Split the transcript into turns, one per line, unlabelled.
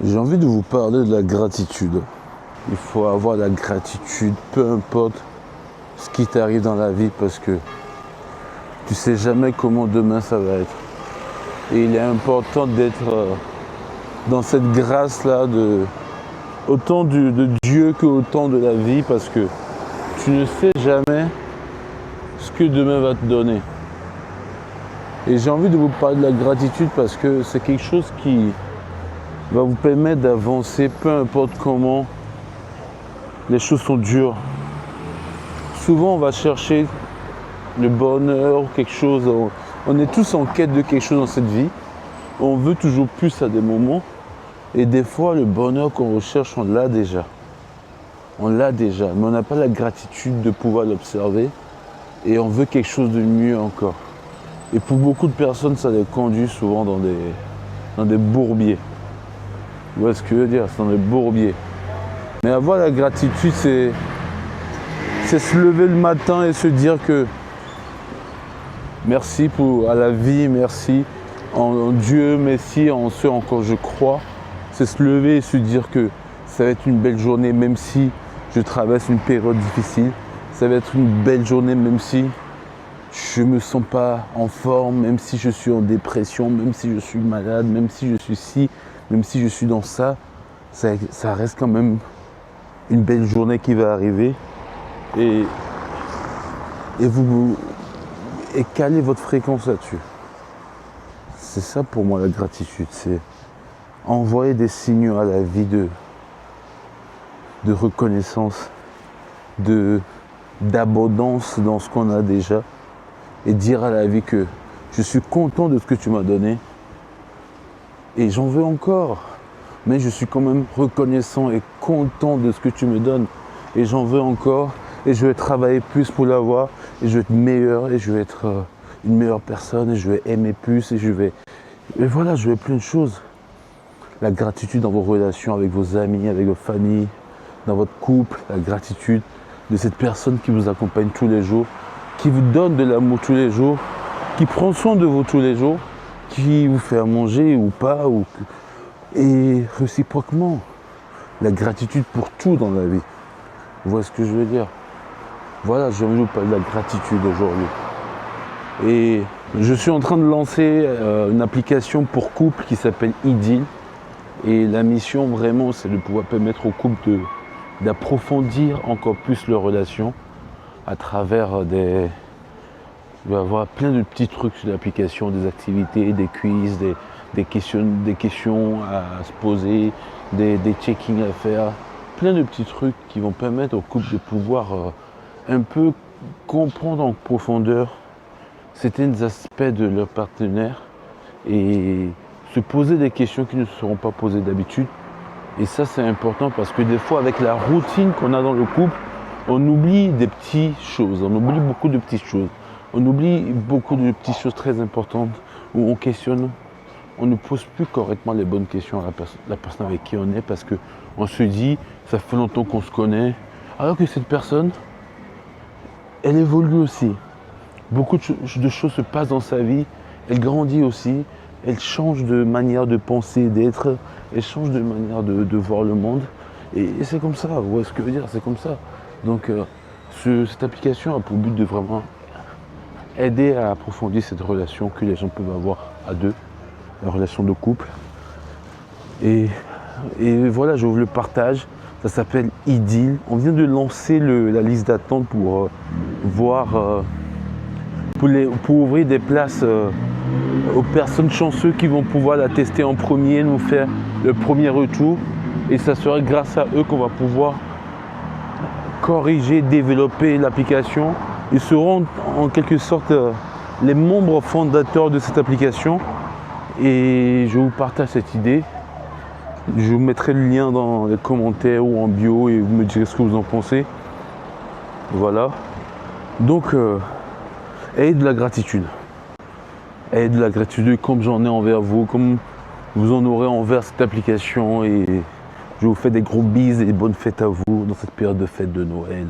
J'ai envie de vous parler de la gratitude. Il faut avoir la gratitude, peu importe ce qui t'arrive dans la vie, parce que tu sais jamais comment demain ça va être. Et il est important d'être dans cette grâce-là, autant de Dieu qu'autant de la vie, parce que tu ne sais jamais ce que demain va te donner. Et j'ai envie de vous parler de la gratitude parce que c'est quelque chose qui va vous permettre d'avancer, peu importe comment les choses sont dures. Souvent, on va chercher le bonheur, quelque chose. On est tous en quête de quelque chose dans cette vie. On veut toujours plus à des moments. Et des fois, le bonheur qu'on recherche, on l'a déjà. On l'a déjà, mais on n'a pas la gratitude de pouvoir l'observer. Et on veut quelque chose de mieux encore. Et pour beaucoup de personnes, ça les conduit souvent dans des bourbiers. Vous voyez ce que je veux dire? C'est dans des bourbiers. Mais avoir la gratitude, c'est se lever le matin et se dire que merci à la vie, merci en Dieu, merci en ce en quoi je crois. C'est se lever et se dire que ça va être une belle journée, même si je traverse une période difficile. Ça va être une belle journée, même si je ne me sens pas en forme, même si je suis en dépression, même si je suis malade, même si je suis ci, même si je suis dans ça reste quand même une belle journée qui va arriver. Et calez votre fréquence là-dessus. C'est ça pour moi la gratitude, c'est envoyer des signaux à la vie de reconnaissance, d'abondance dans ce qu'on a déjà, et dire à la vie que je suis content de ce que tu m'as donné et j'en veux encore, mais je suis quand même reconnaissant et content de ce que tu me donnes et j'en veux encore et je vais travailler plus pour l'avoir et je vais être meilleur et je vais être une meilleure personne et je vais aimer plus et je vais plein de choses. La gratitude dans vos relations avec vos amis, avec vos familles, dans votre couple, la gratitude de cette personne qui vous accompagne tous les jours, qui vous donne de l'amour tous les jours, qui prend soin de vous tous les jours, qui vous fait à manger ou pas, et réciproquement, la gratitude pour tout dans la vie. Vous voyez ce que je veux dire? Voilà, j'ai envie de vous parler de la gratitude aujourd'hui. Et je suis en train de lancer une application pour couple qui s'appelle Idyll. Et la mission vraiment, c'est de pouvoir permettre aux couples d'approfondir encore plus leur relation à travers il va y avoir plein de petits trucs sur l'application, des activités, des quiz, des questions à se poser, des check-ins à faire, plein de petits trucs qui vont permettre aux couples de pouvoir un peu comprendre en profondeur certains aspects de leur partenaire et se poser des questions qui ne se seront pas posées d'habitude. Et ça, c'est important parce que des fois, avec la routine qu'on a dans le couple, on oublie des petites choses, on oublie beaucoup de petites choses. On oublie beaucoup de petites choses très importantes où on questionne, on ne pose plus correctement les bonnes questions à la personne avec qui on est parce qu'on se dit, ça fait longtemps qu'on se connaît, alors que cette personne, elle évolue aussi. Beaucoup de choses se passent dans sa vie, elle grandit aussi, elle change de manière de penser, d'être, elle change de manière de voir le monde. Et c'est comme ça, vous voyez ce que je veux dire, c'est comme ça. Donc cette application a pour but de vraiment aider à approfondir cette relation que les gens peuvent avoir à deux, la relation de couple. Et voilà, je vous le partage, ça s'appelle Idyll. On vient de lancer la liste d'attente pour voir, pour ouvrir des places aux personnes chanceuses qui vont pouvoir la tester en premier, nous faire le premier retour. Et ça sera grâce à eux qu'on va pouvoir corriger, développer l'application. Ils seront en quelque sorte les membres fondateurs de cette application. Et je vous partage cette idée. Je vous mettrai le lien dans les commentaires ou en bio et vous me direz ce que vous en pensez. Voilà. Donc, ayez de la gratitude. Ayez de la gratitude comme j'en ai envers vous, comme vous en aurez envers cette application. Et je vous fais des gros bises et bonnes fêtes à vous dans cette période de fête de Noël.